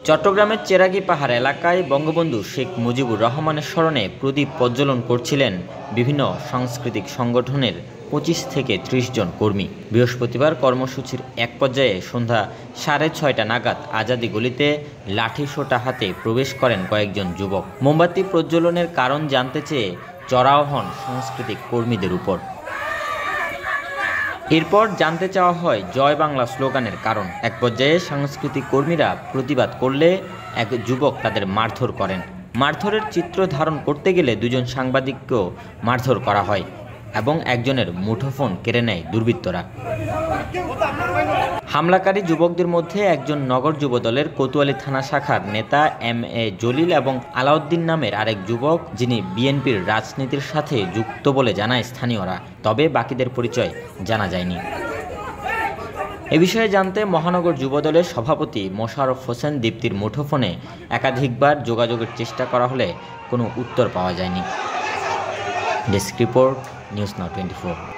চট্টগ্রামের চেরাগী পাহাড় এলাকায় বঙ্গবন্ধু শেখ মুজিবুর রহমানের স্মরণে প্রদীপ প্রজ্বলন করছিলেন বিভিন্ন সাংস্কৃতিক সংগঠনের ২৫ থেকে ৩০ জন কর্মী। বৃহস্পতিবার কর্মসূচির এক পর্যায়ে সন্ধ্যা ৬:৩০ নাগাদ আজাদী গলিতে লাঠিসোঁটা হাতে প্রবেশ করেন কয়েকজন যুবক। মোমবাতি প্রজ্বলনের কারণ জানতে চেয়ে চড়াও হন সাংস্কৃতিক কর্মীদের উপর। এরপর জানতে চাওয়া হয় জয় বাংলা স্লোগানের কারণ। এক পর্যায়ে সাংস্কৃতিক কর্মীরা প্রতিবাদ করলে এক যুবক তাদের মারধর করেন। মারধরের চিত্র ধারণ করতে গেলে দুজন সাংবাদিককেও মারধর করা হয় এবং একজনের মুঠোফোন কেড়ে নেয় দুর্বৃত্তরা। হামলাকারী যুবকদের মধ্যে একজন নগর যুবদলের কোতোয়ালি থানা শাখার নেতা এম.এ. জলিল এবং আলাউদ্দিন নামের আরেক যুবক, যিনি বিএনপির রাজনীতির সাথে যুক্ত বলে জানায় স্থানীয়রা। তবে বাকিদের পরিচয় জানা যায়নি। এ বিষয়ে জানতে মহানগর যুবদলের সভাপতি মোশাররফ হোসেন দীপ্তির মুঠোফোনে একাধিকবার যোগাযোগের চেষ্টা করা হলে কোনো উত্তর পাওয়া যায়নি। Desk report, news now 24।